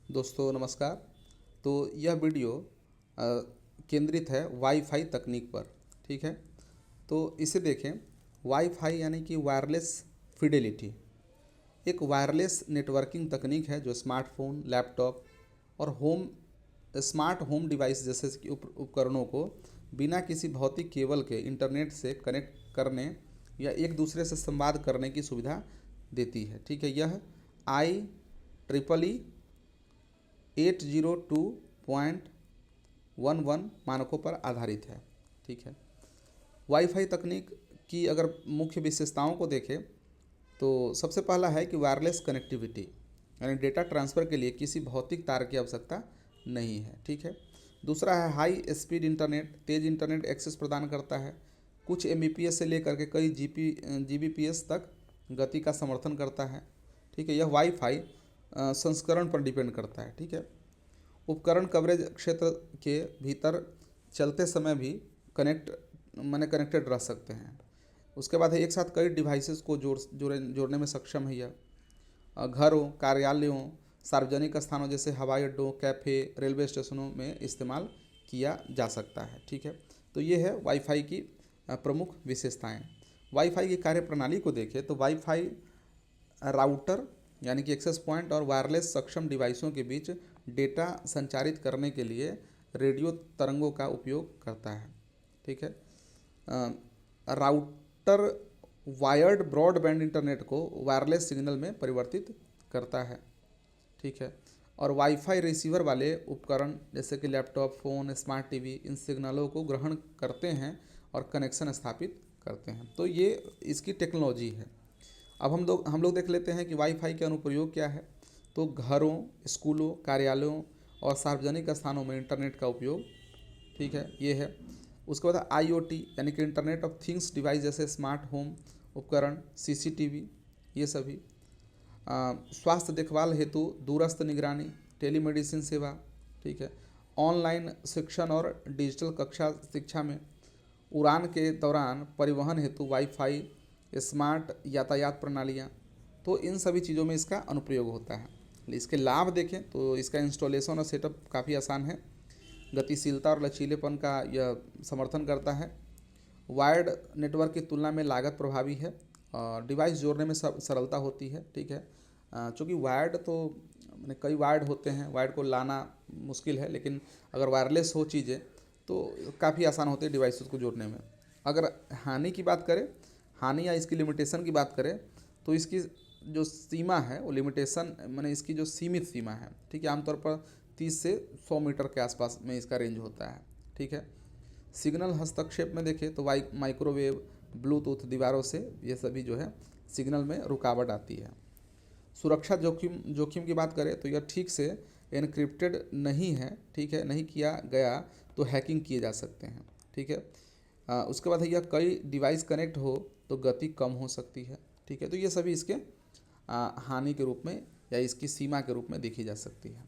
दोस्तों नमस्कार। तो यह वीडियो केंद्रित है वाईफाई तकनीक पर। ठीक है, तो इसे देखें। वाईफाई यानी कि वायरलेस फिडेलिटी एक वायरलेस नेटवर्किंग तकनीक है जो स्मार्टफोन, लैपटॉप और स्मार्ट होम डिवाइस जैसे कि उपकरणों को बिना किसी भौतिक केबल के इंटरनेट से कनेक्ट करने या एक दूसरे से संवाद करने की सुविधा देती है। ठीक है, यह IEEE 802.11 मानकों पर आधारित है। ठीक है, वाईफाई तकनीक की अगर मुख्य विशेषताओं को देखें तो सबसे पहला है कि वायरलेस कनेक्टिविटी यानी डेटा ट्रांसफ़र के लिए किसी भौतिक तार की आवश्यकता नहीं है। ठीक है, दूसरा है हाई स्पीड इंटरनेट, तेज़ इंटरनेट एक्सेस प्रदान करता है। कुछ MBPS से लेकर के कई GBPS तक गति का समर्थन करता है। ठीक है, यह वाईफाई संस्करण पर डिपेंड करता है। ठीक है, उपकरण कवरेज क्षेत्र के भीतर चलते समय भी कनेक्टेड रह सकते हैं। उसके बाद है एक साथ कई डिवाइसेस को जोड़ने में सक्षम है। यह घरों, कार्यालयों, सार्वजनिक स्थानों जैसे हवाई अड्डों, कैफ़े, रेलवे स्टेशनों में इस्तेमाल किया जा सकता है। ठीक है, तो ये है वाईफाई की प्रमुख विशेषताएं। वाईफाई की कार्यप्रणाली को देखें तो वाईफाई राउटर यानी कि एक्सेस पॉइंट और वायरलेस सक्षम डिवाइसों के बीच डेटा संचारित करने के लिए रेडियो तरंगों का उपयोग करता है। ठीक है, राउटर वायर्ड ब्रॉडबैंड इंटरनेट को वायरलेस सिग्नल में परिवर्तित करता है। ठीक है, और वाईफाई रिसीवर वाले उपकरण जैसे कि लैपटॉप, फ़ोन, स्मार्ट टीवी इन सिग्नलों को ग्रहण करते हैं और कनेक्शन स्थापित करते हैं। तो ये इसकी टेक्नोलॉजी है। अब हम लोग देख लेते हैं कि वाईफाई के अनुप्रयोग क्या है। तो घरों, स्कूलों, कार्यालयों और सार्वजनिक स्थानों में इंटरनेट का उपयोग। ठीक है, ये है। उसके बाद IoT यानी कि इंटरनेट ऑफ थिंग्स डिवाइस जैसे स्मार्ट होम उपकरण, CCTV, ये सभी। स्वास्थ्य देखभाल हेतु दूरस्थ निगरानी, टेलीमेडिसिन सेवा। ठीक है, ऑनलाइन शिक्षण और डिजिटल कक्षा शिक्षा में, उड़ान के दौरान परिवहन हेतु वाईफाई, स्मार्ट यातायात प्रणालियाँ। तो इन सभी चीज़ों में इसका अनुप्रयोग होता है। इसके लाभ देखें तो इसका इंस्टॉलेशन और सेटअप काफ़ी आसान है। गतिशीलता और लचीलेपन का यह समर्थन करता है। वायर्ड नेटवर्क की तुलना में लागत प्रभावी है और डिवाइस जोड़ने में सरलता होती है। ठीक है, चूँकि वायर्ड तो मैंने कई वायर्ड होते हैं, वायर्ड को लाना मुश्किल है, लेकिन अगर वायरलेस हो चीज़ें तो काफ़ी आसान होती है डिवाइसेस को जोड़ने में। अगर हानि की बात करें, हानि या इसकी लिमिटेशन की बात करें तो इसकी जो सीमा है वो लिमिटेशन मैंने इसकी जो सीमित सीमा है। ठीक है, आमतौर पर 30 से 100 मीटर के आसपास में इसका रेंज होता है। ठीक है, सिग्नल हस्तक्षेप में देखें तो माइक्रोवेव, ब्लूटूथ दीवारों से ये सभी जो है सिग्नल में रुकावट आती है। सुरक्षा जोखिम की बात करें तो यह ठीक से एनक्रिप्टेड नहीं है। ठीक है, नहीं किया गया तो हैकिंग किए जा सकते हैं। ठीक है, उसके बाद है यह कई डिवाइस कनेक्ट हो तो गति कम हो सकती है। ठीक है, तो ये सभी इसके हानि के रूप में या इसकी सीमा के रूप में देखी जा सकती है।